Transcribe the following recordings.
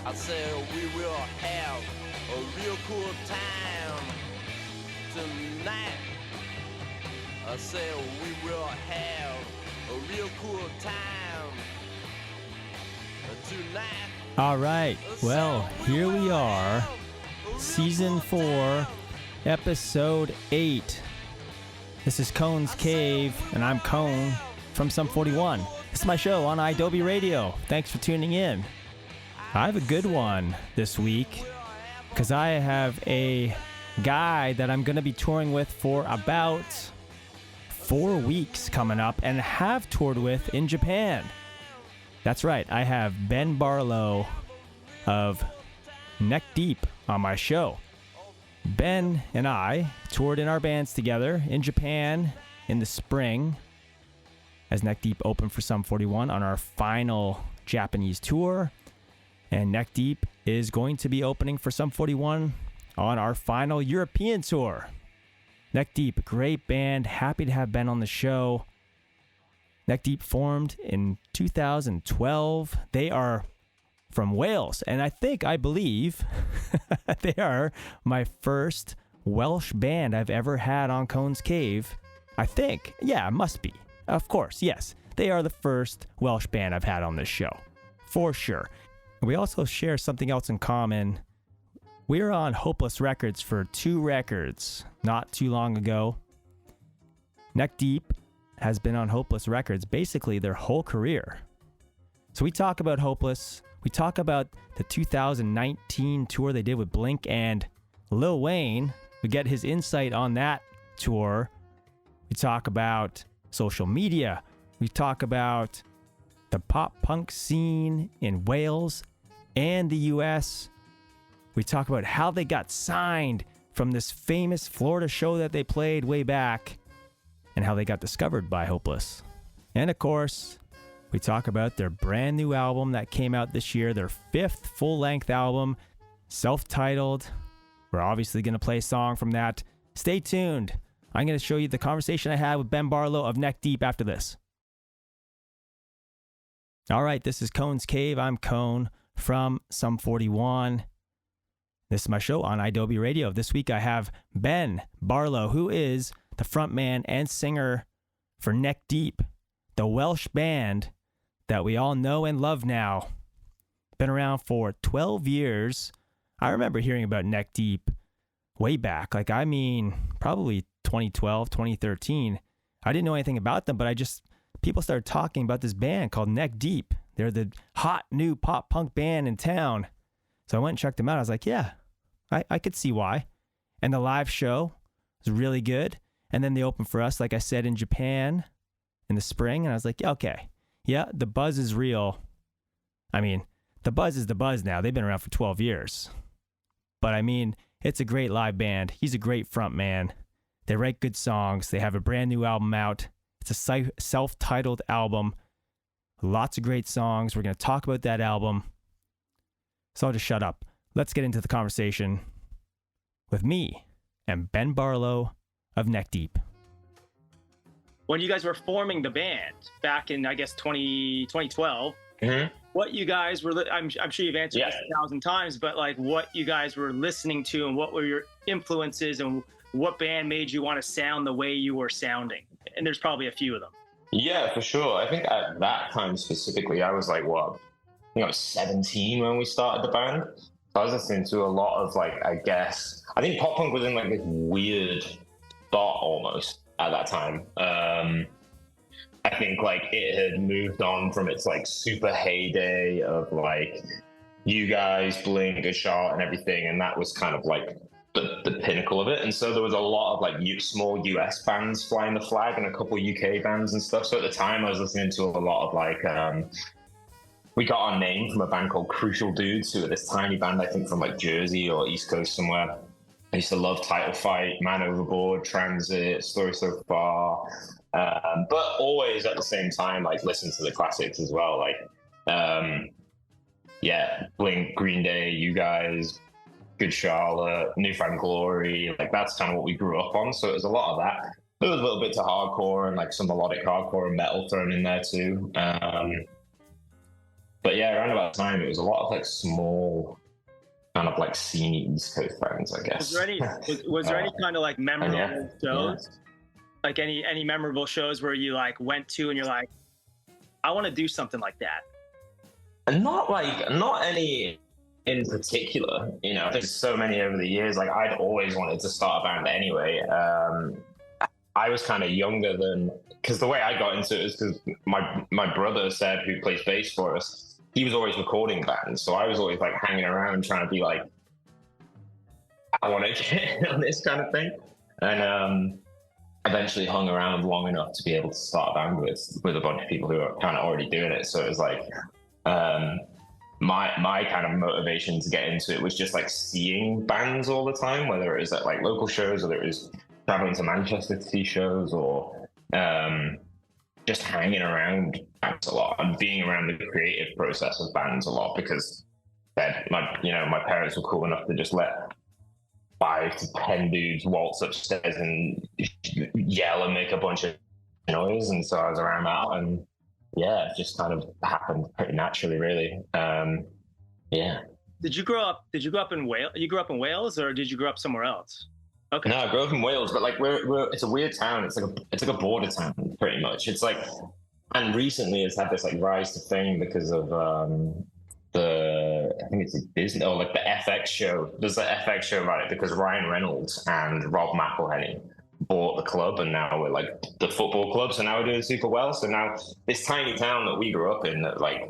I said we will have a real cool time tonight. I said we will have a real cool time tonight. All right, well, here we are, Season 4, Episode 8. This is Cone's Cave, and I'm Cone from Sum 41. This is my show on Adobe Radio. Thanks for tuning in. I have a good one this week because I have a guy that I'm going to be touring with for about 4 weeks coming up and have toured with in Japan. That's right, I have Ben Barlow of Neck Deep on my show. Ben and I toured in our bands together in Japan in the spring as Neck Deep opened for Sum 41 on our final Japanese tour. And Neck Deep is going to be opening for Sum 41 on our final European tour. Neck Deep, great band. Happy to have Ben on the show. Neck Deep formed in 2012. They are from Wales, and I believe, they are my first Welsh band I've ever had on Cone's Cave. I think. Yeah, it must be. Of course, yes. They are the first Welsh band I've had on this show. For sure. We also share something else in common. We were on Hopeless Records for 2 records not too long ago. Neck Deep has been on Hopeless Records basically their whole career. So we talk about Hopeless. We talk about the 2019 tour they did with Blink and Lil Wayne. We get his insight on that tour. We talk about social media. We talk about the pop punk scene in Wales and the US. We talk about how they got signed from this famous Florida show that they played way back and how they got discovered by Hopeless. And of course, we talk about their brand new album that came out this year, their 5th full-length album, self-titled. We're obviously going to play a song from that. Stay tuned. I'm going to show you the conversation I had with Ben Barlow of Neck Deep after this. All right, this is Cone's Cave. I'm Cone from Sum 41. This is my show on Adobe Radio. This week I have Ben Barlow, who is the frontman and singer for Neck Deep, the Welsh band that we all know and love now. Been around for 12 years. I remember hearing about Neck Deep way back. Probably 2012, 2013. I didn't know anything about them, but people started talking about this band called Neck Deep. They're the hot new pop punk band in town. So I went and checked them out. I was like, yeah, I could see why. And the live show was really good. And then they opened for us, like I said, in Japan in the spring. And I was like, yeah, okay. Yeah, the buzz is real. The buzz is the buzz now. They've been around for 12 years. But it's a great live band. He's a great front man. They write good songs. They have a brand new album out. It's a self-titled album. Lots of great songs. We're going to talk about that album. So I'll just shut up. Let's get into the conversation with me and Ben Barlow of Neck Deep. When you guys were forming the band back in, 2012, what you guys were, I'm sure you've answered this 1,000 times, but what you guys were listening to and what were your influences and what band made you want to sound the way you were sounding? And there's probably a few of them. Yeah, for sure. I think at that time specifically, I was 17 when we started the band. So I was listening to a lot of I think pop punk was in this weird spot almost at that time. I think it had moved on from its super heyday of you guys, Blink, a shot and everything, and that was kind of the pinnacle of it. And so there was a lot of small US bands flying the flag and a couple UK bands and stuff. So at the time I was listening to a lot of we got our name from a band called Crucial Dudes, who are this tiny band, I think from Jersey or East Coast somewhere. I used to love Title Fight, Man Overboard, Transit, Story So Far, but always at the same time listen to the classics as well, Blink, Green Day, you guys, Good Charlotte, Newfound Glory. That's kind of what we grew up on. So it was a lot of that. There was a little bit to hardcore and some melodic hardcore and metal thrown in there too. But yeah, around about the time, it was a lot of like small, kind of like scene East Coast bands, I guess. Was there any kind of like memorable shows? Yeah. Like any memorable shows where you like went to and you're like, I want to do something like that? And not any in particular, you know. There's so many over the years. Like I'd always wanted to start a band anyway. I was kind of younger than, because the way I got into it is because my brother Seb, who plays bass for us, he was always recording bands, so I was always like hanging around trying to be like, I want to get on this kind of thing, and eventually hung around long enough to be able to start a band with a bunch of people who are kind of already doing it. So it was like my kind of motivation to get into it was just like seeing bands all the time, whether it was at like local shows, whether it was traveling to Manchester to see shows, or just hanging around bands a lot and being around the creative process of bands a lot, because my parents were cool enough to just let 5 to 10 dudes waltz upstairs and yell and make a bunch of noise, and so I was around that, and yeah, it just kind of happened pretty naturally, really. Yeah. Did you grow up in Wales? You grew up in Wales, or did you grow up somewhere else? Okay. No, I grew up in Wales, but like it's a weird town. It's like a border town, pretty much. It's like, and recently it's had this like rise to fame because of I think it's a Disney, or like the FX show. There's an FX show about it because Ryan Reynolds and Rob McElhenney bought the club, and now we're like the football club, so now we're doing super well. So now this tiny town that we grew up in that like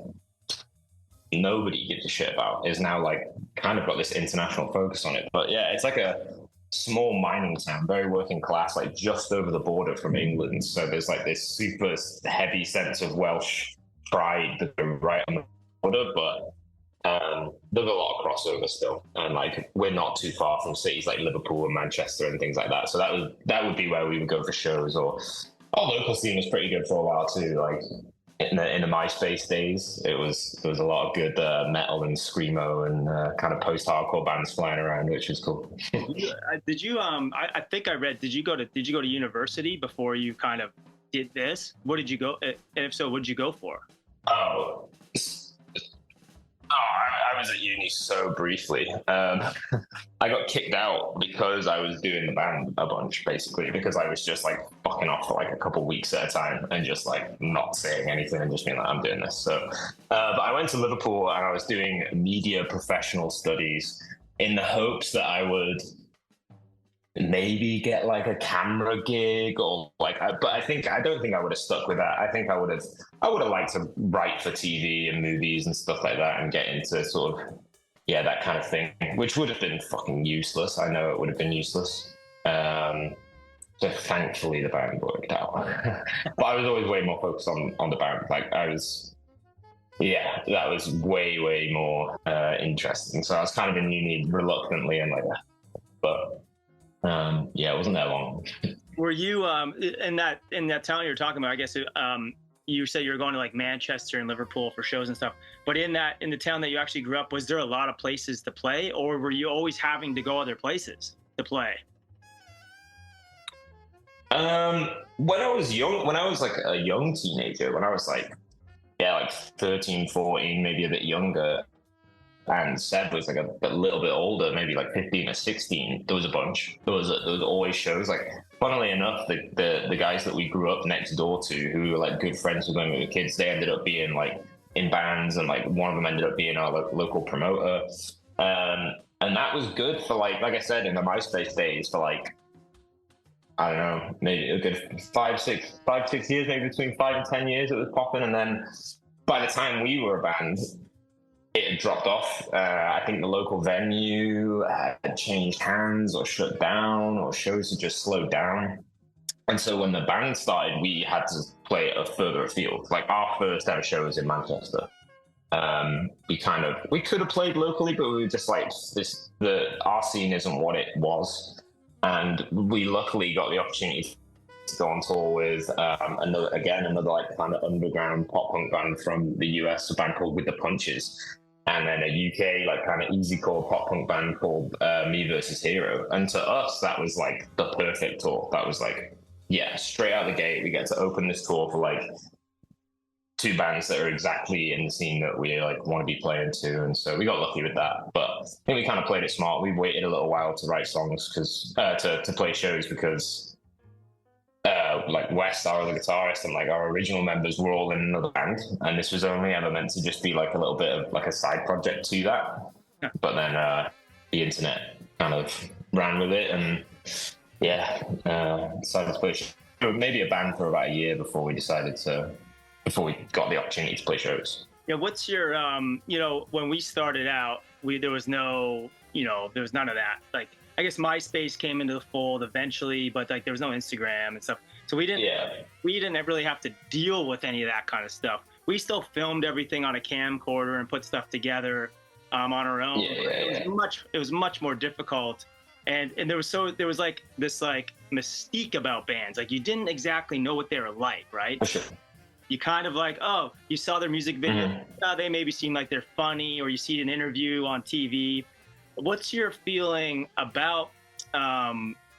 nobody gives a shit about is now like kind of got this international focus on it. But yeah, it's like a small mining town, very working class, like just over the border from England. So there's like this super heavy sense of Welsh pride that they're right on the border, but there's a lot of crossover still, and like we're not too far from cities like Liverpool and Manchester and things like that. So that would be where we would go for shows. Or our local scene was pretty good for a while too. Like in the MySpace days, there was a lot of good metal and screamo and kind of post-hardcore bands flying around, which was cool. Did you I think I read, did you go to university before you kind of did this? What did you go, and if so, what did you go for? I was at uni so briefly. I got kicked out because I was doing the band a bunch, basically, because I was just like fucking off for like a couple weeks at a time and just like not saying anything and just being like, I'm doing this. So, but I went to Liverpool and I was doing media professional studies in the hopes that I would maybe get like a camera gig, or like, but I don't think I would have stuck with that. I think I would have liked to write for TV and movies and stuff like that and get into sort of, yeah, that kind of thing, which would have been fucking useless. I know it would have been useless. So thankfully the band worked out. But I was always way more focused on the band. Like that was way more interesting. So I was kind of in uni reluctantly and like that. But yeah, it wasn't that long. Were you in that town you're talking about? I guess you said you were going to like Manchester and Liverpool for shows and stuff. But in the town that you actually grew up, was there a lot of places to play, or were you always having to go other places to play? When I was like a young teenager, when I was like 13, 14, maybe a bit younger, and Seb was like a little bit older, maybe like 15 or 16, there was a bunch. There was always shows. Like, funnily enough, the guys that we grew up next door to, who were like good friends with when we were kids, they ended up being like in bands, and like one of them ended up being our local promoter. And that was good for like I said, in the MySpace days, for like, I don't know, maybe a good 5, 6 years, maybe between 5 and 10 years it was popping. And then by the time we were a band, it had dropped off. I think the local venue had changed hands or shut down, or shows had just slowed down. And so when the band started, we had to play a further afield. Like our first ever show was in Manchester. We could have played locally, but we were just like, our scene isn't what it was. And we luckily got the opportunity to go on tour with another like kind of underground pop punk band from the US, a band called With the Punches, and then a UK like kind of easycore pop punk band called Me Versus Hero. And to us, that was like the perfect tour. That was like, yeah, straight out the gate, we get to open this tour for like two bands that are exactly in the scene that we like want to be playing to, and so we got lucky with that. But I think we kind of played it smart. We waited a little while to write songs because to play shows because like West, our other guitarist, and like our original members were all in another band, and this was only ever meant to just be like a little bit of like a side project to that. Yeah. But then the internet kind of ran with it, and decided to play maybe a band for about a year before we got the opportunity to play shows. Yeah, what's your when we started out, there was none of that. Like, I guess MySpace came into the fold eventually, but like there was no Instagram and stuff. So we didn't really have to deal with any of that kind of stuff. We still filmed everything on a camcorder and put stuff together on our own. It was much more difficult. And there was like this like mystique about bands. Like, you didn't exactly know what they were like, right? Sure. You kind of like, oh, you saw their music video, they maybe seem like they're funny, or you see an interview on TV. What's your feeling about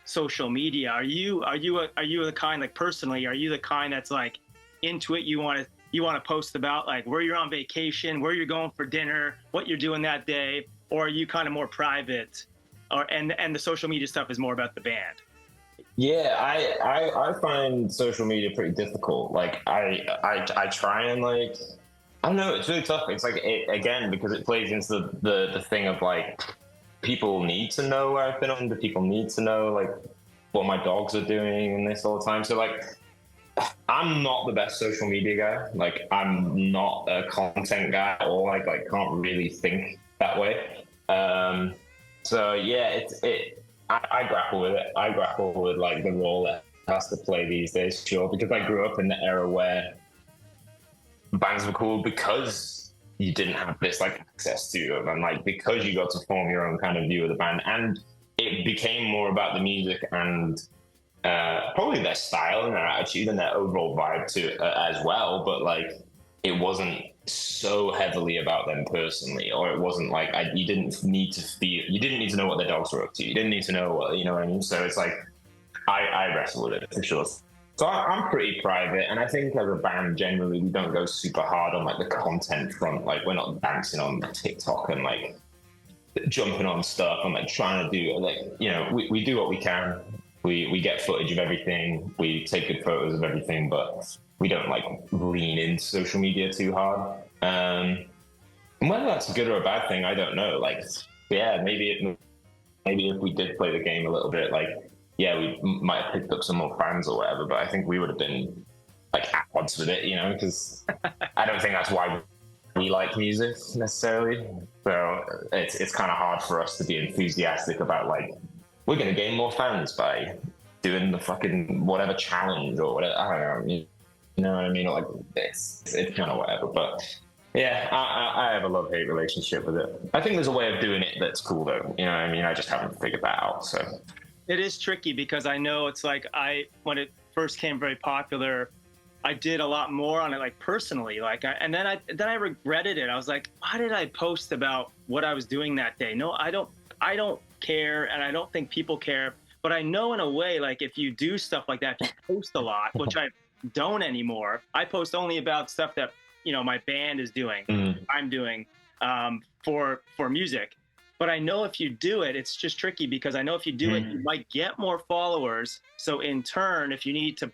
social media? Are you the kind, like, personally, are you the kind that's like into it? You want to post about like where you're on vacation, where you're going for dinner, what you're doing that day, or are you kind of more private, and the social media stuff is more about the band? Yeah, I find social media pretty difficult. Like I try and like, I don't know, it's really tough. It's like, again, because it plays into the thing of like, people need to know where I've been on, people need to know like what my dogs are doing and this all the time. So like, I'm not the best social media guy. Like, I'm not a content guy at all. Like can't really think that way. So yeah, I grapple with it. I grapple with like the role that has to play these days, sure, because I grew up in the era where bands were cool because you didn't have this like access to them, and like because you got to form your own kind of view of the band, and it became more about the music and probably their style and their attitude and their overall vibe to it as well. But like, it wasn't so heavily about them personally, or it wasn't like you didn't need to know what their dogs were up to. You didn't need to know what, you know what I mean? So it's like, I wrestle with it for sure. So I'm pretty private, and I think as a band generally we don't go super hard on like the content front. Like, we're not dancing on TikTok and like jumping on stuff and like trying to do like, you know, we do what we can. We get footage of everything. We take good photos of everything, but we don't like lean into social media too hard. And whether that's a good or a bad thing, I don't know. Like, yeah, maybe if we did play the game a little bit, like, yeah, we might have picked up some more fans or whatever, but I think we would have been like at odds with it, you know, because I don't think that's why we like music necessarily. So it's kind of hard for us to be enthusiastic about like, we're going to gain more fans by doing the fucking whatever challenge or whatever. I don't know. You know what I mean? Like, it's kind of whatever. But yeah, I have a love-hate relationship with it. I think there's a way of doing it that's cool, though. You know what I mean? I just haven't figured that out. So it is tricky because I know it's like when it first came very popular, I did a lot more on it, like personally, like, and then I regretted it. I was like, why did I post about what I was doing that day? No, I don't care, and I don't think people care. But I know in a way, like, if you do stuff like that, if you post a lot, which I don't anymore. I post only about stuff that, you know, my band is doing, I'm doing for music. But I know if you do it, it's just tricky because I know if you do it, you might get more followers. So in turn, if you need to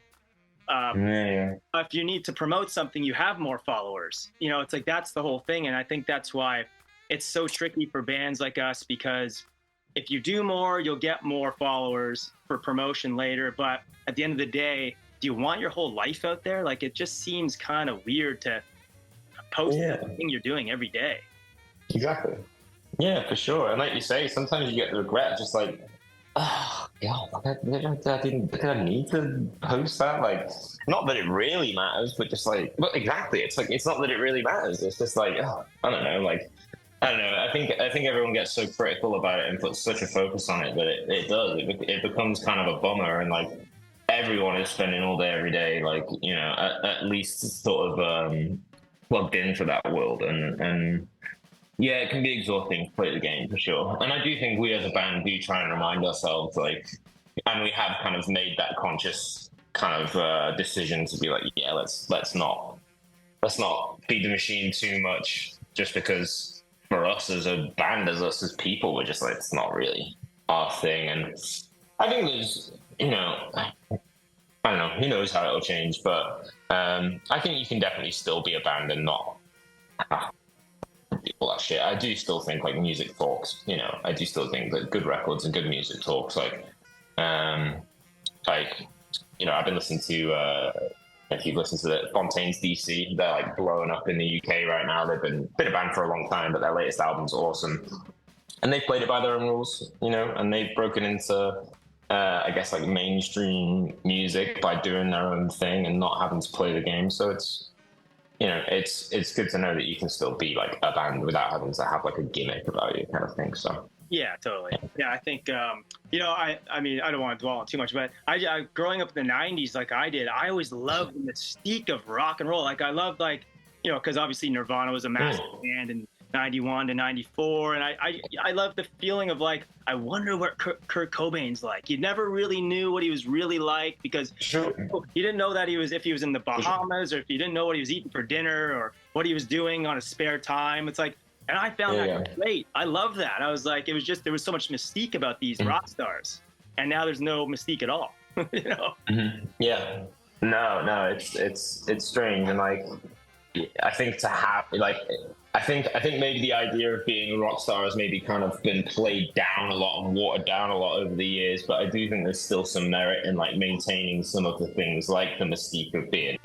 promote something, you have more followers. You know, it's like, that's the whole thing. And I think that's why it's so tricky for bands like us, because if you do more, you'll get more followers for promotion later. But at the end of the day, do you want your whole life out there? Like, it just seems kind of weird to post everything you're doing every day. Exactly. Yeah, for sure. And like you say, sometimes you get the regret, just like, oh, God, I didn't need to post that. Like, not that it really matters, but just like, but exactly. It's like, it's not that it really matters. It's just like, oh, I don't know. Like, I don't know. I think everyone gets so critical about it and puts such a focus on it that it does. It becomes kind of a bummer, and like, everyone is spending all day every day, like, you know, at least sort of plugged in for that world, and yeah, it can be exhausting to play the game for sure. And I do think we as a band do try and remind ourselves, like, and we have kind of made that conscious kind of decision to be like, yeah, let's not let's not feed the machine too much, just because for us as a band, as us as people, we're just like, it's not really our thing. And I think there's, I don't know, who knows how it'll change, but I think you can definitely still be a band and not have all that shit. I do still think like music talks, I do still think that good records and good music talks. I've been listening to if you've listened to the Fontaine's DC, they're like blowing up in the UK right now. They've been a band for a long time, but their latest album's awesome, and they've played it by their own rules, and they've broken into I guess like mainstream music by doing their own thing and not having to play the game. So it's it's good to know that you can still be like a band without having to have like a gimmick about you, kind of thing. So yeah, totally. Yeah, I think I mean, I don't want to dwell on too much, but I growing up in the 90s like I did, I always loved the mystique of rock and roll. Like I loved because obviously Nirvana was a massive band in 91 to 94, and I love the feeling of like, I wonder what Kurt Cobain's like. You never really knew what he was really like, because you didn't know that if he was in the Bahamas, or if you didn't know what he was eating for dinner or what he was doing on his spare time. It's like, and I found that great. I love that. I was like, there was so much mystique about these rock stars, and now there's no mystique at all. Yeah, no, it's strange, and like I think to have like. I think maybe the idea of being a rock star has maybe kind of been played down a lot and watered down a lot over the years, but I do think there's still some merit in like maintaining some of the things, like the mystique of being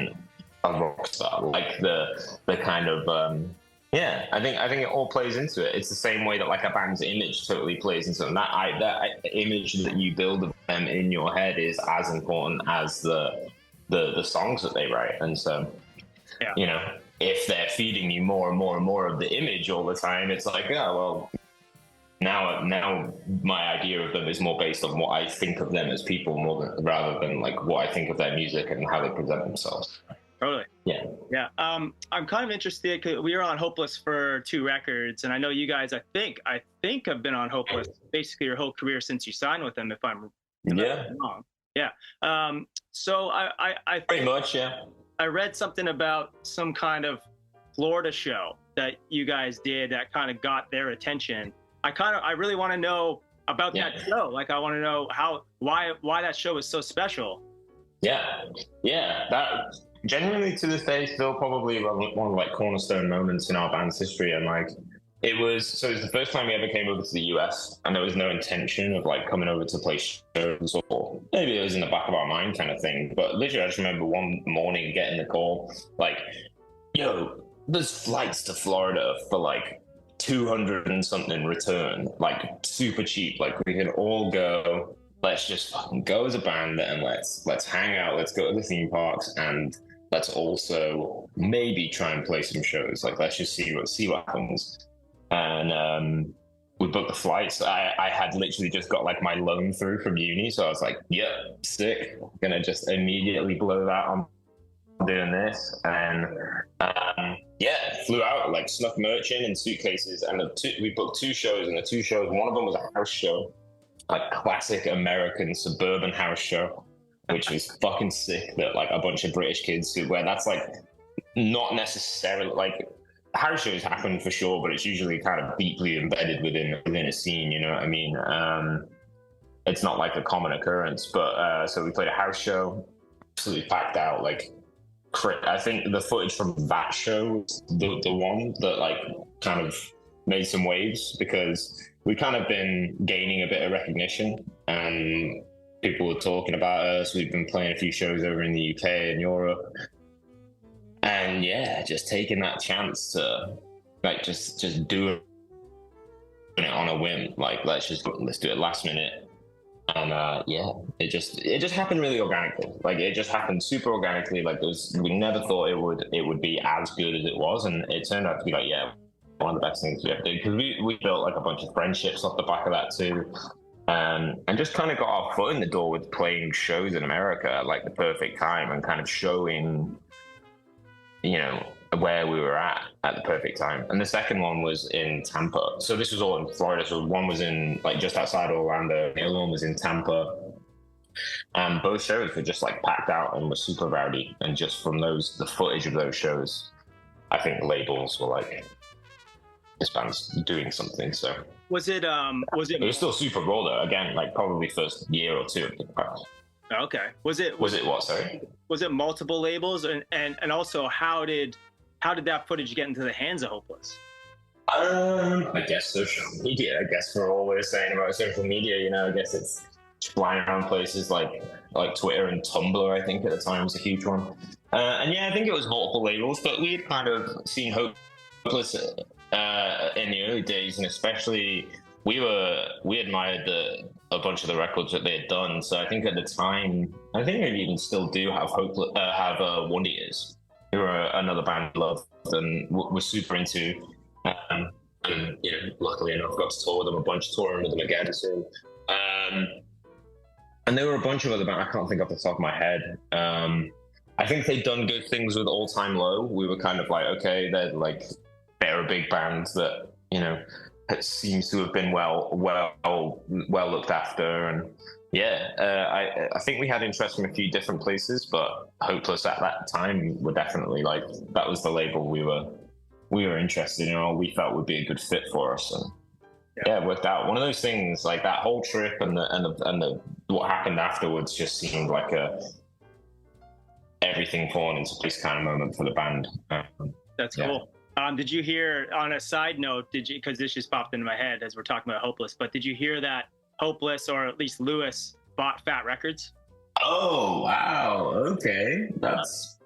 a rock star, like the kind of I think it all plays into it. It's the same way that like a band's image totally plays into it. That image that you build of them in your head is as important as the songs that they write, and so if they're feeding you more and more and more of the image all the time, it's like, now my idea of them is more based on what I think of them as people rather than like what I think of their music and how they present themselves. Totally. Yeah. I'm kind of interested, because we were on Hopeless for 2 records, and I know you guys, I think have been on Hopeless basically your whole career since you signed with them, if I'm wrong. Yeah. So I pretty much, yeah. I read something about some kind of Florida show that you guys did that kind of got their attention. I really want to know about that show. Like, I want to know why that show is so special. Yeah. That genuinely to this day still probably one of like cornerstone moments in our band's history. And like, it was the first time we ever came over to the US, and there was no intention of like coming over to play shows, or maybe it was in the back of our mind kind of thing. But literally, I just remember one morning getting the call, like, yo, there's flights to Florida for like 200 and something return, like super cheap. Like, we can all go. Let's just fucking go as a band, and let's hang out. Let's go to the theme parks, and let's also maybe try and play some shows. Like, let's just see what happens. And we booked the flights. I had literally just got like my loan through from uni, so I was like, "Yep, sick. Gonna just immediately blow that on doing this." And flew out, like snuck merch in suitcases, and we booked 2 shows. And the 2 shows, one of them was a house show, like classic American suburban house show, which was fucking sick. That like a bunch of British kids where that's like not necessarily like. House shows happen for sure, but it's usually kind of deeply embedded within a scene, you know what I mean? It's not like a common occurrence, but so we played a house show, absolutely packed out. Like, I think the footage from that show was the one that like kind of made some waves, because we kind of been gaining a bit of recognition, and people were talking about us. We've been playing a few shows over in the UK and Europe. And just taking that chance to like just do it on a whim, like let's do it last minute, and it just happened really organically. Like, it just happened super organically. Like, we never thought it would be as good as it was, and it turned out to be like one of the best things we ever did, because we built like a bunch of friendships off the back of that too. And just kind of got our foot in the door with playing shows in America at like the perfect time, and kind of showing where we were at the perfect time. And the second one was in Tampa. So this was all in Florida. So one was in like just outside Orlando. The other one was in Tampa. And both shows were just like packed out and were super rowdy. And just from the footage of those shows, I think labels were like, this band's doing something. So was it it was still super raw though. Again, like probably first year or two of the project. Okay. Was it what? Sorry. Was it multiple labels, and also how did that footage get into the hands of Hopeless? I guess social media. I guess for all we're saying about social media, you know, I guess it's flying around places like Twitter and Tumblr. I think at the time was a huge one. And yeah, I think it was multiple labels, but we had kind of seen Hopeless in the early days, and especially we admired a bunch of the records that they had done. So I think at the time, I think they even still do have Wonder Years, who are another band I loved and was super into. And you know, luckily enough, got to tour with them a bunch, touring with them again. So, and there were a bunch of other bands I can't think off the top of my head. I think they'd done good things with All Time Low. We were kind of like, okay, they're a big band that, you know, it seems to have been well looked after, and yeah, I think we had interest from a few different places, but Hopeless at that time were definitely like, that was the label we were interested in, or we felt would be a good fit for us, and yeah, it worked out. One of those things, like that whole trip and the what happened afterwards just seemed like everything falling into place kind of moment for the band. That's cool. Did you hear, on a side note, because this just popped into my head as we're talking about Hopeless, but did you hear that Hopeless, or at least Lewis, bought Fat Records? Oh, wow. Okay. That's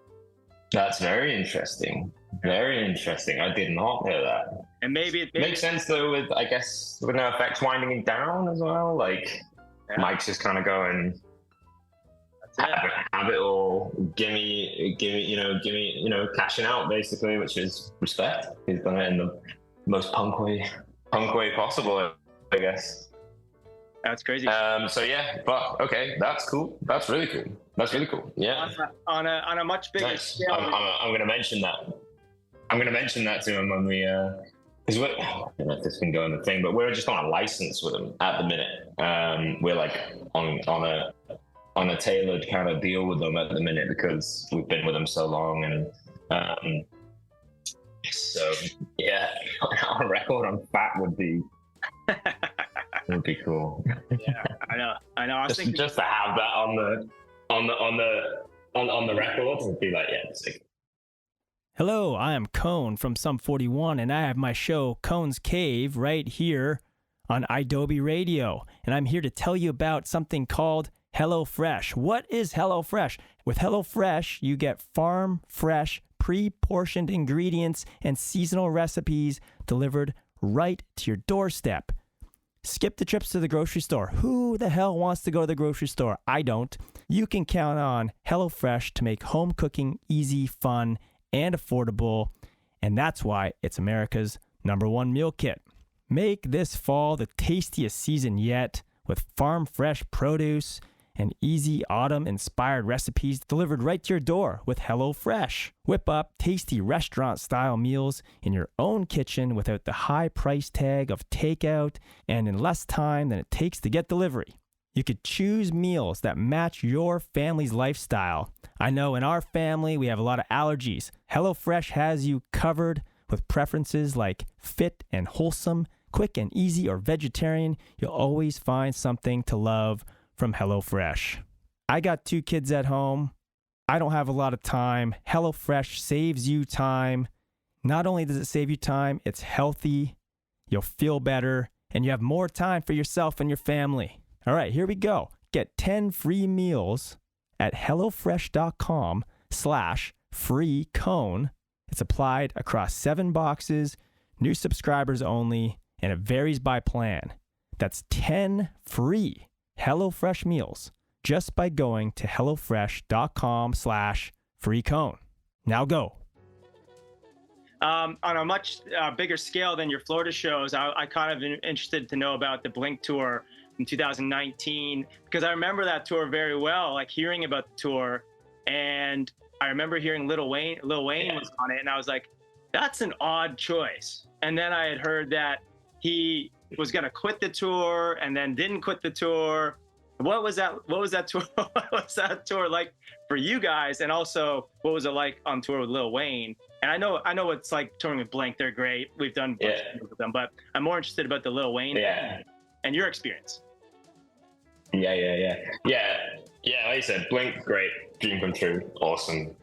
very interesting. Very interesting. I did not know that. And maybe it makes sense though, with, I guess, with No Effects winding it down as well. Like, Mike's just kind of going, have it all, give me, cashing out basically, which is respect. He's done it in the most punk way possible, I guess. That's crazy. So yeah, but okay, that's cool. That's really cool. Yeah. On a much bigger scale. I'm going to mention that. I'm going to mention that to him when we, because I don't know if this can go in the thing, but we're just on a license with him at the minute. We're like on a tailored kind of deal with them at the minute because we've been with them so long, and so yeah, our record on Fat would be cool. Yeah, I know. I was thinking just to have that on the record would be like, yeah, it's like. Hello, I am Cone from Sum 41, and I have my show Cone's Cave right here on iDoby Radio, and I'm here to tell you about something called HelloFresh. What is HelloFresh? With HelloFresh, you get farm fresh, pre-portioned ingredients and seasonal recipes delivered right to your doorstep. Skip the trips to the grocery store. Who the hell wants to go to the grocery store? I don't. You can count on HelloFresh to make home cooking easy, fun, and affordable, and that's why it's America's #1 meal kit. Make this fall the tastiest season yet with farm fresh produce and easy autumn-inspired recipes delivered right to your door with HelloFresh. Whip up tasty restaurant-style meals in your own kitchen without the high price tag of takeout and in less time than it takes to get delivery. You could choose meals that match your family's lifestyle. I know in our family we have a lot of allergies. HelloFresh has you covered with preferences like fit and wholesome, quick and easy, or vegetarian. You'll always find something to love from HelloFresh. I got 2 kids at home. I don't have a lot of time. HelloFresh saves you time. Not only does it save you time, it's healthy, you'll feel better, and you have more time for yourself and your family. All right, here we go. Get 10 free meals at HelloFresh.com/freecone. It's applied across 7 boxes, new subscribers only, and it varies by plan. That's 10 free HelloFresh meals just by going to HelloFresh.com/freecone. Now go. On a much bigger scale than your Florida shows, I kind of interested to know about the Blink tour in 2019, because I remember that tour very well, like hearing about the tour, and I remember hearing Lil Wayne was on it, and I was like, that's an odd choice. And then I had heard that he was going to quit the tour and then didn't quit the tour. What was that tour? What was that tour like for you guys, and also what was it like on tour with Lil Wayne? And I know it's like touring with Blink. They're great. We've done a bunch of things with them, but I'm more interested about the Lil Wayne and your experience. Yeah. Like you said, Blink, great, dream come true, awesome.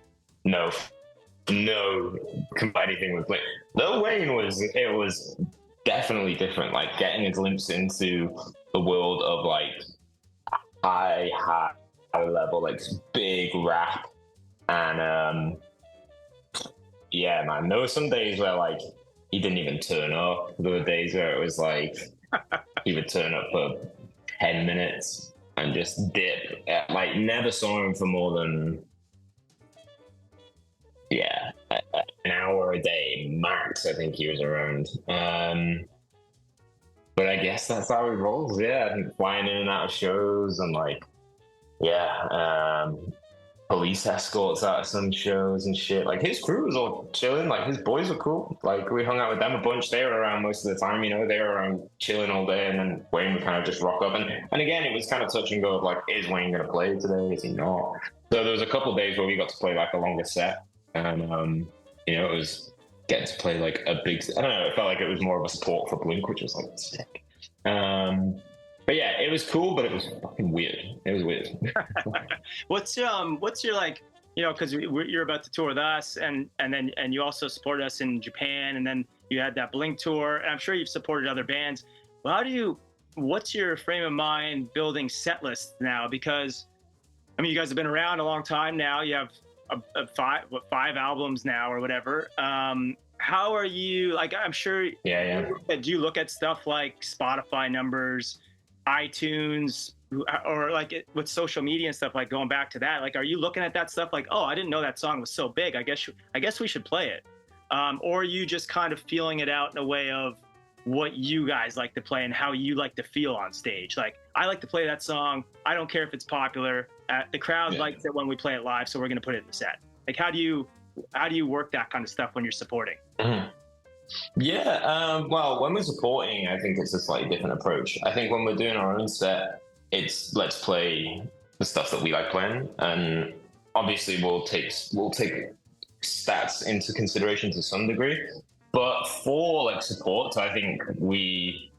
No, combine anything with Blink. Lil Wayne was definitely different. Like getting a glimpse into the world of like high level, like big rap, and yeah, man. There were some days where like he didn't even turn up. There were days where it was like he would turn up for 10 minutes and just dip. Like never saw him for more than an hour a day max. I think he was around. But I guess that's how he rolls. Yeah, I think flying in and out of shows and like police escorts out of some shows and shit. Like his crew was all chilling. Like his boys were cool. Like we hung out with them a bunch. They were around most of the time. You know, they were around chilling all day, and then Wayne would kind of just rock up. And again, it was kind of touch and go of like, is Wayne gonna play today? Is he not? So there was a couple of days where we got to play like a longer set, and you know, it was getting to play like a big. I don't know. It felt like it was more of a support for Blink, which was like sick. But yeah, it was cool, but it was fucking weird. It was weird. What's your like, you know, because you're about to tour with us, and you also supported us in Japan, and then you had that Blink tour, and I'm sure you've supported other bands. Well, what's your frame of mind building set lists now? Because I mean, you guys have been around a long time now. You have five albums now or whatever. How are you? Like, I'm sure. Yeah. Do you look at stuff like Spotify numbers, iTunes, or like with social media and stuff, like going back to that, like, are you looking at that stuff like, oh, I didn't know that song was so big, I guess we should play it, or are you just kind of feeling it out in a way of what you guys like to play and how you like to feel on stage? Like, I like to play that song, I don't care if it's popular, the crowd likes it when we play it live, so we're going to put it in the set. Like, how do you work that kind of stuff when you're supporting? Mm-hmm. Well, when we're supporting, I think it's a slightly different approach. I think when we're doing our own set, it's let's play the stuff that we like playing, and obviously we'll take stats into consideration to some degree. But for like support, I think we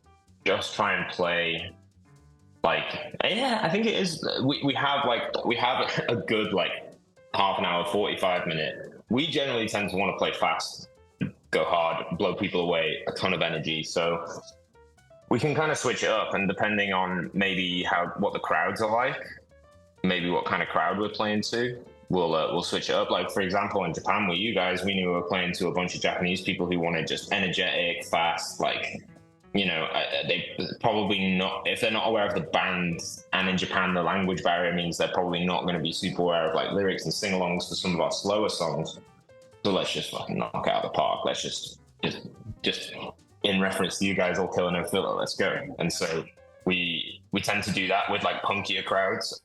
just try and play like, I think it is. We have a good like half an hour, 45 minute. We generally tend to want to play fast, go hard, blow people away, a ton of energy. So we can kind of switch it up, and depending on maybe what the crowds are like, maybe what kind of crowd we're playing to, we'll switch it up. Like for example, in Japan with you guys, we knew we were playing to a bunch of Japanese people who wanted just energetic, fast, like, you know, they probably not, if they're not aware of the band, and in Japan the language barrier means they're probably not going to be super aware of like lyrics and sing-alongs for some of our slower songs. So let's just fucking knock out of the park. Let's just in reference to you guys all killing no filter, let's go. And so we tend to do that with like punkier crowds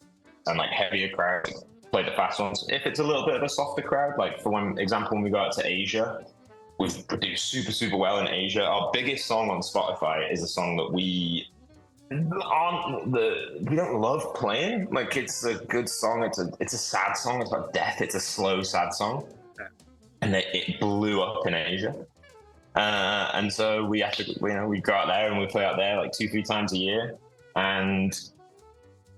and like heavier crowds, play the fast ones. If it's a little bit of a softer crowd, like for example, when we go out to Asia, we've produced super, super well in Asia. Our biggest song on Spotify is a song that we don't love playing. Like, it's a good song. It's a sad song. It's about death. It's a slow, sad song. And it blew up in Asia. And so we have to, we go out there and we play out there like 2-3 times a year, and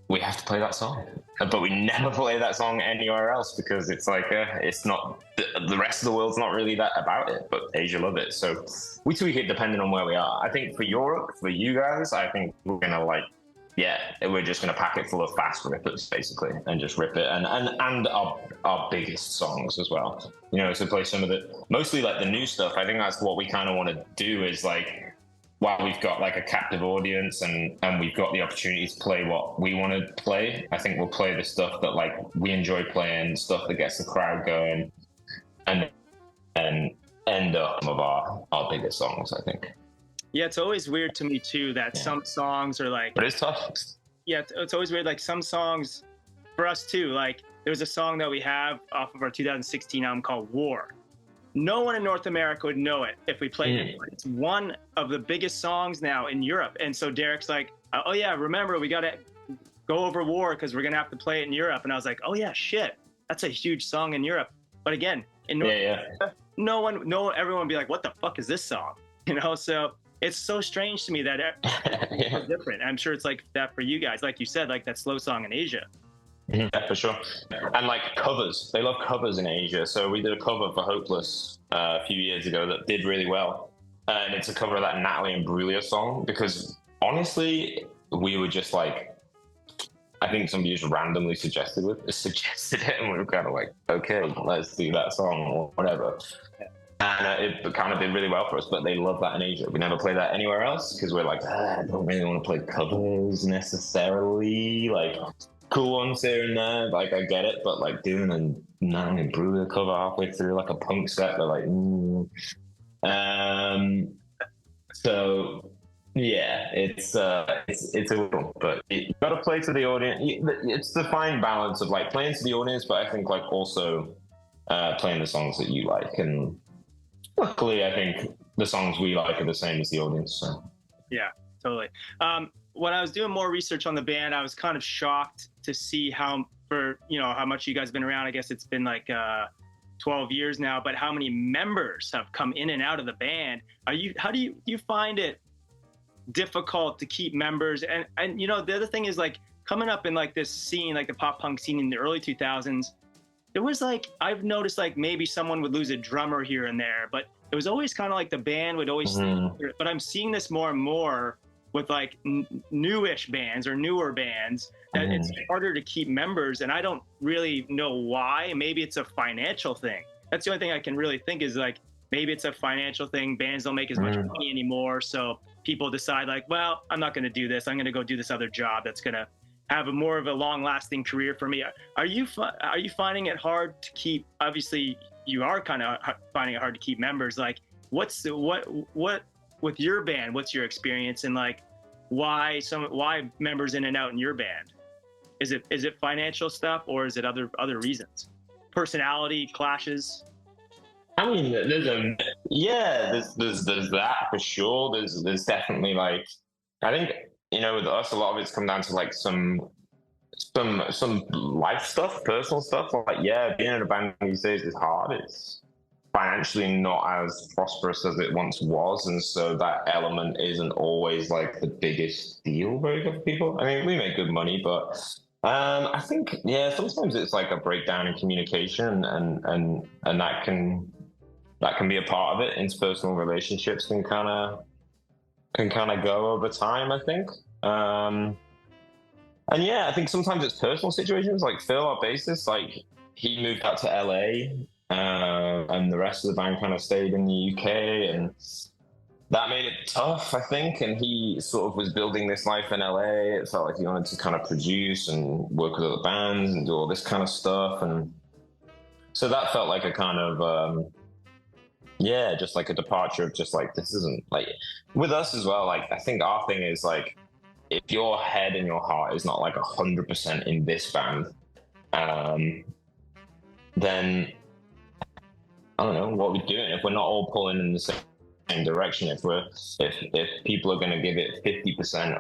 we have to play that song. But we never play that song anywhere else because it's like, it's not, the rest of the world's not really that about it, but Asia love it. So we tweak it depending on where we are. I think for Europe, for you guys, I think we're going to we're just going to pack it full of fast rippers basically and just rip it. And our biggest songs as well, so play some of mostly like the new stuff. I think that's what we kind of want to do is like, while we've got like a captive audience and we've got the opportunity to play what we want to play, I think we'll play the stuff that like we enjoy playing, stuff that gets the crowd going, and end up some of our biggest songs, I think. Yeah, it's always weird to me too that some songs are like, but it's tough. Yeah, it's always weird, like some songs for us too, like there's a song that we have off of our 2016 album called War. No one in North America would know it if we played it. It's one of the biggest songs now in Europe. And so Derek's like, oh yeah, remember, we got to go over War because we're going to have to play it in Europe. And I was like, oh yeah, shit. that's a huge song in Europe. But again, in North America, everyone would be like, what the fuck is this song? You know, so it's so strange to me that it's different. I'm sure it's like that for you guys. Like you said, like that slow song in Asia. Yeah, for sure. And like covers, they love covers in Asia. So we did a cover for Hopeless a few years ago that did really well. And it's a cover of that Natalie Imbruglia song because honestly, we were just like, I think somebody just randomly suggested it, and we were kind of like, okay, let's do that song or whatever. And it kind of did really well for us, but they love that in Asia. We never play that anywhere else because we're like, I don't really want to play covers necessarily. Like, cool ones here and there, like I get it, but like doing a Natalie Imbruglia cover halfway through like a punk set, they're like, So yeah, it's a little, but you got to play to the audience. It's the fine balance of like playing to the audience, but I think like also playing the songs that you like. And luckily, I think the songs we like are the same as the audience. So. Yeah, totally. When I was doing more research on the band, I was kind of shocked to see how much you guys have been around. I guess it's been like 12 years now, but how many members have come in and out of the band? How do you find it difficult to keep members? And you know, the other thing is like coming up in like this scene, like the pop punk scene in the early 2000s, it was like, I've noticed like maybe someone would lose a drummer here and there, but it was always kind of like the band would always, but I'm seeing this more and more with like newish bands or newer bands that it's harder to keep members. And I don't really know why. Maybe it's a financial thing. That's the only thing I can really think is like, maybe it's a financial thing. Bands don't make as much money anymore. So people decide like, well, I'm not going to do this. I'm going to go do this other job that's going to have a more of a long lasting career for me. Are you finding it hard to keep, obviously you are kind of finding it hard to keep members. Like what with your band, what's your experience and like why members in and out in your band? Is it financial stuff or is it other reasons? Personality clashes? I mean, there's that for sure. There's definitely like, I think, you know, with us, a lot of it's come down to like some life stuff, personal stuff. Like, yeah, being in a band these days is hard. It's financially not as prosperous as it once was, and so that element isn't always like the biggest deal breaker for people. I mean, we make good money, but I think sometimes it's like a breakdown in communication, and that can be a part of it. Interpersonal relationships can kind of go over time, I think. And yeah, I think sometimes it's personal situations. Like Phil, our bassist, like he moved out to LA, and the rest of the band kind of stayed in the UK, and that made it tough, I think. And he sort of was building this life in LA. It felt like he wanted to kind of produce and work with other bands and do all this kind of stuff, and so that felt like a kind of just like a departure of just like, this isn't like with us as well. Like I think our thing is like, if your head and your heart is not like 100% in this band, then I don't know what we're doing if we're not all pulling in the same direction. If people are going to give it 50%,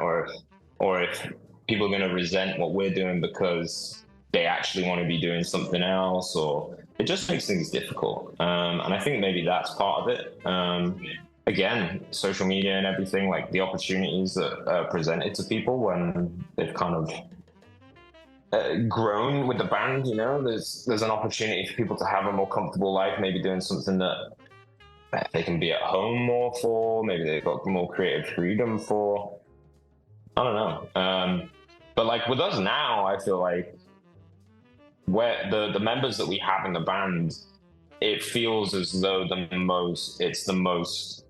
or if people are going to resent what we're doing because they actually want to be doing something else, or it just makes things difficult. And I think maybe that's part of it. Again, social media and everything, like the opportunities that are presented to people when they've kind of grown with the band, you know, there's an opportunity for people to have a more comfortable life, maybe doing something that they can be at home more for, maybe they've got more creative freedom for. I don't know. But like with us now, I feel like where the members that we have in the band, it feels as though it's the most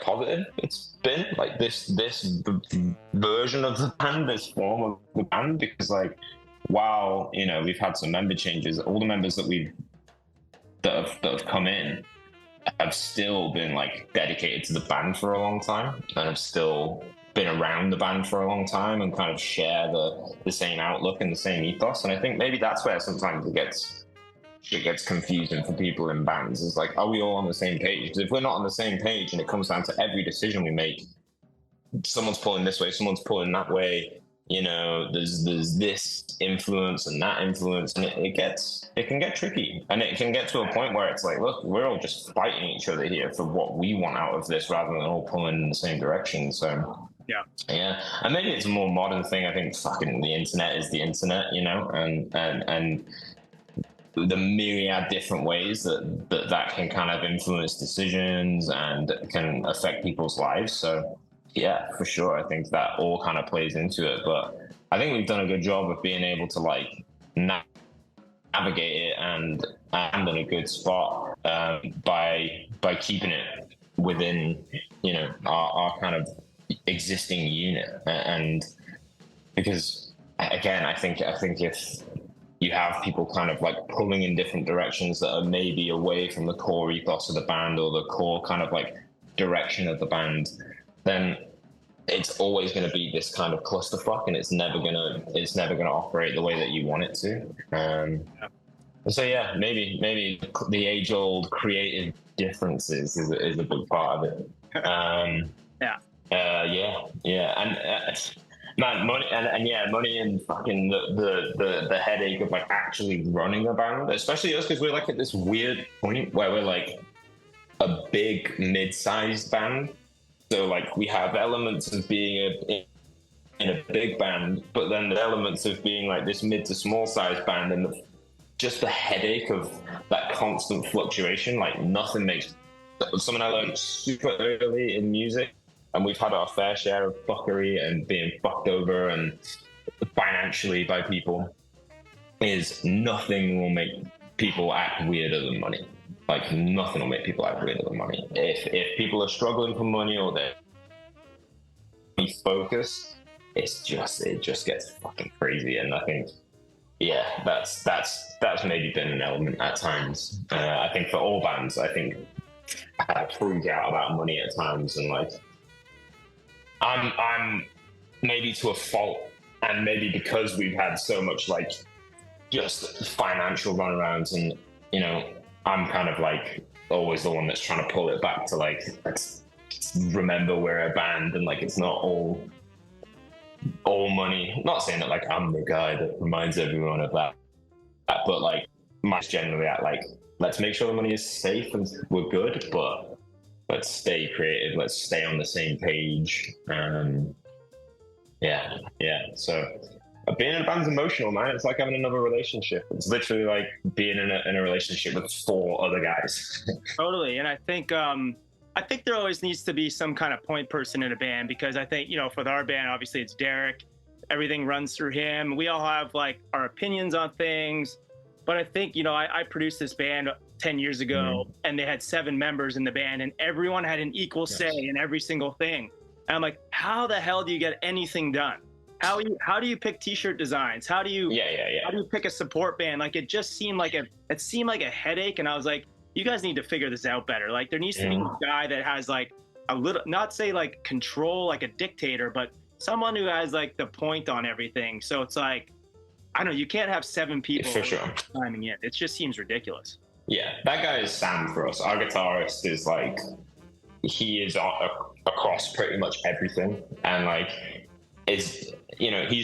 positive it's been, like this version of the band, this form of the band, because like, wow, you know, we've had some member changes. All the members that have come in have still been like dedicated to the band for a long time, and have still been around the band for a long time, and kind of share the same outlook and the same ethos. And I think maybe that's where sometimes it gets confusing for people in bands, is like, are we all on the same page? Because if we're not on the same page and it comes down to every decision we make, someone's pulling this way, someone's pulling that way, there's this influence and that influence, and it can get tricky, and it can get to a point where it's like, look, we're all just fighting each other here for what we want out of this, rather than all pulling in the same direction. So yeah, and maybe it's a more modern thing. I think fucking the internet is the internet, and the myriad different ways that can kind of influence decisions and can affect people's lives. So yeah, for sure, I think that all kind of plays into it. But I think we've done a good job of being able to like navigate it and in a good spot by keeping it within our kind of existing unit. And because again, I think if you have people kind of like pulling in different directions that are maybe away from the core ethos of the band or the core kind of like direction of the band, then it's always going to be this kind of clusterfuck, and it's never gonna operate the way that you want it to. So yeah, maybe the age-old creative differences is a big part of it. And man, money money and fucking the headache of like actually running a band, especially us, because we're like at this weird point where we're like a big mid-sized band. So like we have elements of being in a big band, but then the elements of being like this mid to small size band, and just the headache of that constant fluctuation. Like nothing makes something I learned super early in music. And we've had our fair share of fuckery and being fucked over and financially by people, is nothing will make people act weirder than money. Like nothing will make people act weirder than money. If people are struggling for money or they're focused, it just gets fucking crazy. And I think, yeah, that's maybe been an element at times. I think for all bands, I think I had to freak out about money at times, and like, I'm maybe to a fault, and maybe because we've had so much like just financial runarounds, and I'm kind of like always the one that's trying to pull it back to like, let's remember we're a band, and like it's not all money. Not saying that like I'm the guy that reminds everyone of that, but like mine's generally at like, let's make sure the money is safe and we're good, but let's stay creative. Let's stay on the same page. So being in a band's emotional, man. It's like having another relationship. It's literally like being in a relationship with 4 other guys. Totally. And I think there always needs to be some kind of point person in a band, because I think, for our band, obviously it's Derek. Everything runs through him. We all have like our opinions on things. But I think, I produced this band 10 years ago, and they had 7 members in the band, and everyone had an equal say in every single thing. And I'm like, how the hell do you get anything done? How do you pick t-shirt designs? How do you pick a support band? Like it just seemed like a headache. And I was like, you guys need to figure this out better. Like there needs to be a guy that has like a little, not say like control, like a dictator, but someone who has like the point on everything. So it's like, I don't know, you can't have 7 people for sure timing it. It just seems ridiculous. Yeah, that guy is Sam for us. Our guitarist is like, he is across pretty much everything, and like he's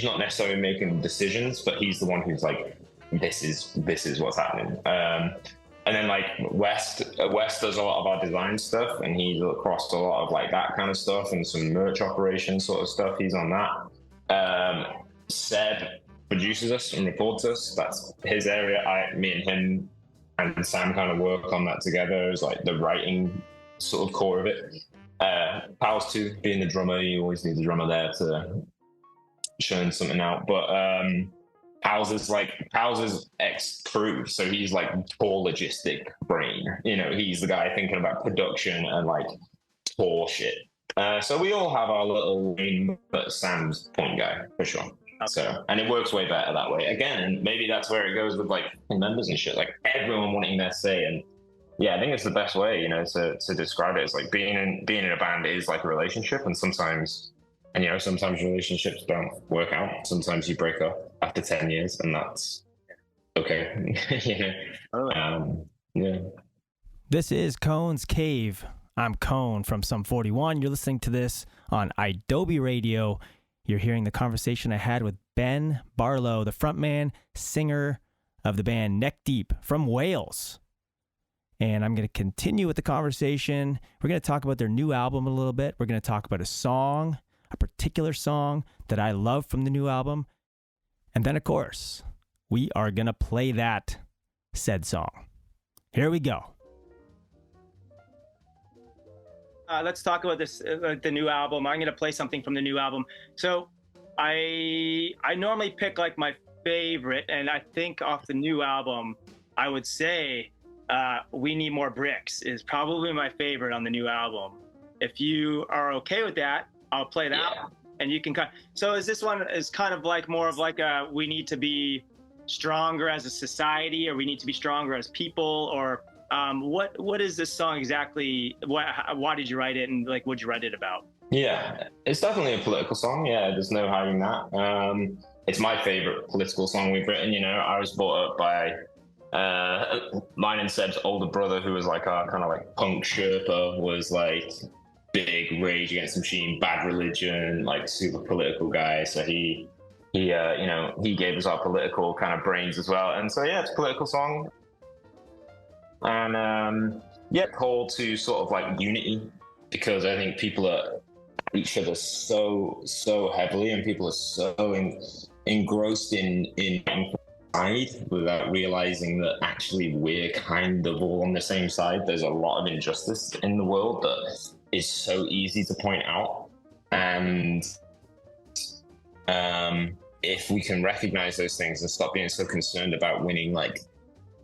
not necessarily making decisions, but he's the one who's like, this is what's happening. And then like West does a lot of our design stuff, and he's across a lot of like that kind of stuff and some merch operation sort of stuff. He's on that. Seb produces us and records us. That's his area. Me and him and Sam kind of work on that together as like the writing sort of core of it. Pals too, being the drummer, you always need the drummer there to churn something out. But Pals is ex-crew, so he's like tour logistic brain. He's the guy thinking about production and like tour shit. So we all have our little lane, but Sam's point guy for sure. Okay. So, and it works way better that way. Again, maybe that's where it goes with like members and shit, like everyone wanting their say. And yeah, I think it's the best way, to describe it. It's like being in a band is like a relationship, and sometimes relationships don't work out. Sometimes you break up after 10 years, and that's okay. Yeah. This is Cone's Cave. I'm Cone from Sum 41. You're listening to this on Adobe Radio. You're hearing the conversation I had with Ben Barlow, the frontman, singer of the band Neck Deep from Wales. And I'm going to continue with the conversation. We're going to talk about their new album a little bit. We're going to talk about a particular song that I love from the new album. And then, of course, we are going to play that said song. Here we go. Let's talk about this, the new album. I'm going to play something from the new album. So I normally pick like my favorite, and I think off the new album, I would say We Need More Bricks is probably my favorite on the new album. If you are okay with that, I'll play that. Yeah. And you can so is this one is kind of like more of like a, we need to be stronger as a society, or we need to be stronger as people, or what is this song exactly? Why did you write it, and like what'd you write it about? Yeah, it's definitely a political song. Yeah, there's no hiding that. It's my favorite political song we've written. You know, I was brought up by mine and Seb's older brother, who was like our kind of like punk Sherpa, was like big Rage Against the Machine, Bad Religion, like super political guy. So he you know, he gave us our political kind of brains as well. And so yeah, it's a political song. And yeah, call to sort of like unity, because I think people are each other so heavily, and people are so engrossed in side without realizing that actually we're kind of all on the same side. There's a lot of injustice in the world that is so easy to point out, and if we can recognize those things and stop being so concerned about winning, like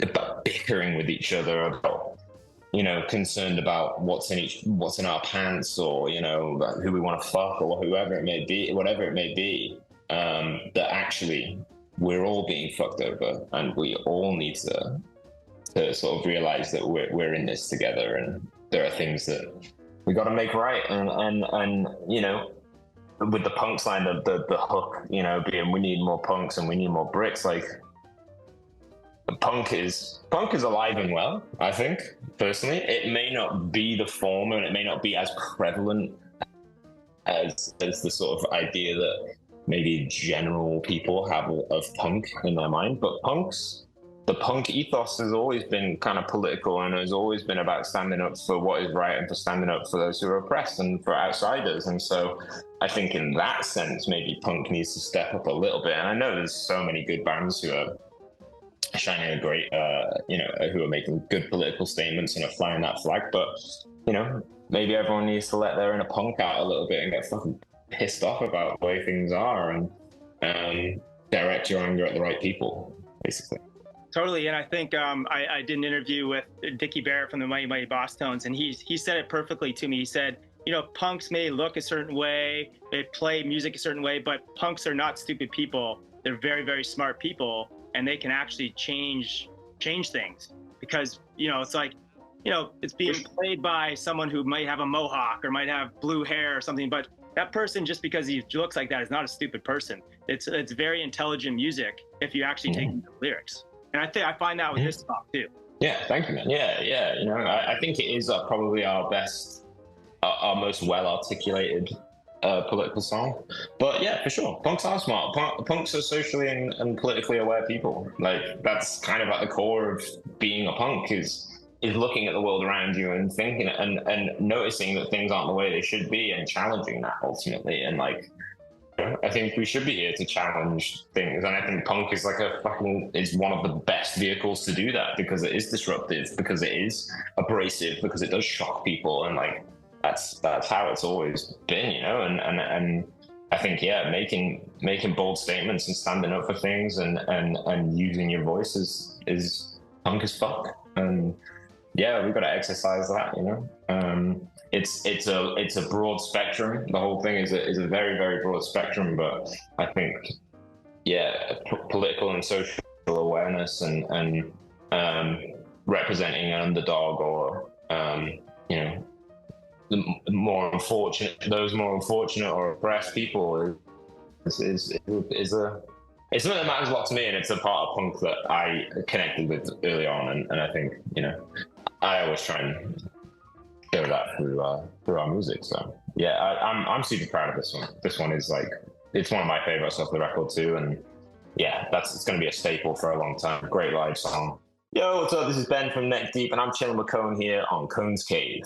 about bickering with each other, about, you know, concerned about what's in our pants, or, you know, who we want to fuck, or whoever it may be, whatever it may be, that actually we're all being fucked over, and we all need to sort of realize that we're in this together, and there are things that we got to make right. And you know, with the punk line, the hook, you know, being we need more punks and we need more bricks, like punk is alive and well, I think, personally. It may not be the form, and it may not be as prevalent as the sort of idea that maybe general people have of punk in their mind, but the punk ethos has always been kind of political, and has always been about standing up for what is right, and for standing up for those who are oppressed and for outsiders. And so I think in that sense, maybe punk needs to step up a little bit. And I know there's so many good bands who are shining a great, you know, who are making good political statements and are flying that flag, but, you know, maybe everyone needs to let their inner punk out a little bit and get fucking pissed off about the way things are, and direct your anger at the right people, basically. Totally. And I think I did an interview with Dickie Barrett from the Mighty Mighty Boss Tones, and he said it perfectly to me. He said, you know, punks may look a certain way, they play music a certain way, but punks are not stupid people. They're very, very smart people, and they can actually change things, because, you know, it's like, you know, it's being played by someone who might have a mohawk or might have blue hair or something, but that person, just because he looks like that, is not a stupid person. It's very intelligent music if you actually take the lyrics. And I find that with this song too. Yeah, thank you, man. Yeah. You know, I think it is probably our best, our most well-articulated political song. But yeah, for sure, punks are smart. Punks are socially and politically aware people. Like, that's kind of at the core of being a punk, is looking at the world around you and thinking and noticing that things aren't the way they should be, and challenging that ultimately. And like, I think we should be here to challenge things, and I think punk is like is one of the best vehicles to do that, because it is disruptive, because it is abrasive, because it does shock people, and like that's how it's always been, you know. And I think, yeah, making bold statements and standing up for things and using your voice is punk as fuck. And yeah, we've got to exercise that, you know. It's a broad spectrum. The whole thing is a very, very broad spectrum. But I think, yeah, political and social awareness and representing an underdog, or you know, those more unfortunate or oppressed people is it's something that matters a lot to me, and it's a part of punk that I connected with early on, and I think, you know, I always try and show that through our music. So yeah, I'm super proud of this one. This one is like it's one of my favorites off the record too. And yeah, it's going to be a staple for a long time. Great live song. Yo, what's up? This is Ben from Neck Deep, and I'm chilling with Cone here on Cone's Cave.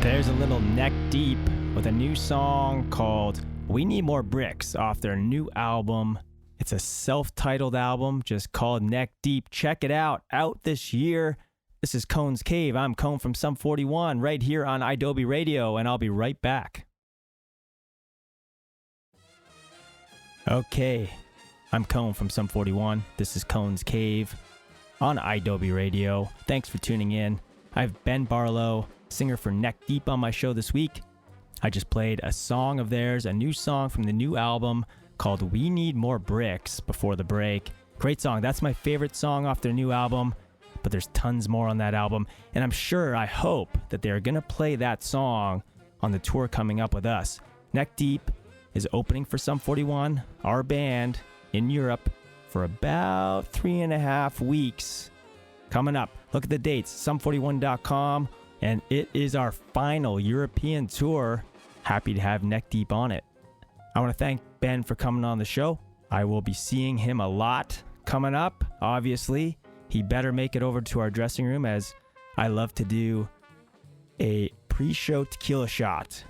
There's a little Neck Deep with a new song called We Need More Bricks off their new album. It's a self-titled album just called Neck Deep. Check it out this year. This is Cone's Cave. I'm Cone from Sum 41 right here on iDoby Radio, and I'll be right back. Okay, I'm Cone from Sum 41. This is Cone's Cave on iDoby Radio. Thanks for tuning in. I have Ben Barlow, singer for Neck Deep, on my show this week. I just played a song of theirs, a new song from the new album called We Need More Bricks before the break. Great song. That's my favorite song off their new album, but there's tons more on that album, and I'm sure, I hope, that they're going to play that song on the tour coming up with us. Neck Deep is opening for Sum 41, our band, in Europe for about 3.5 weeks. Coming up, look at the dates, sum41.com, and it is our final European tour. Happy to have Neck Deep on it. I want to thank Ben for coming on the show. I will be seeing him a lot coming up, obviously. he better make it over to our dressing room, as I love to do a pre-show tequila shot.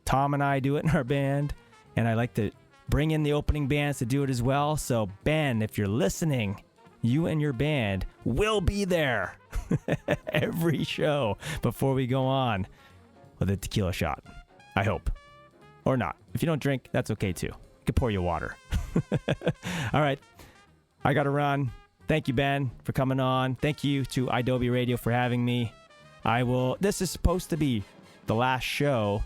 Tom and I do it in our band, and I like to bring in the opening bands to do it as well. So Ben, if you're listening, you and your band will be there every show before we go on with a tequila shot. I hope. Or not. If you don't drink, that's okay too. I could pour you water. All right. I got to run. Thank you, Ben, for coming on. Thank you to iDoby Radio for having me. This is supposed to be the last show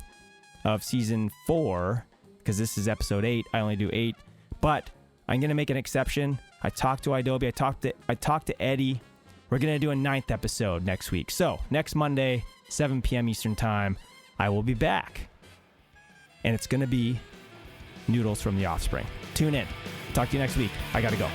of season 4, because this is episode 8. I only do 8, but I'm going to make an exception. I talked to iDoby. I talked to Eddie. We're going to do a 9th episode next week. So next Monday, 7 p.m. Eastern time, I will be back. And it's going to be Noodles from The Offspring. Tune in. Talk to you next week. I got to go.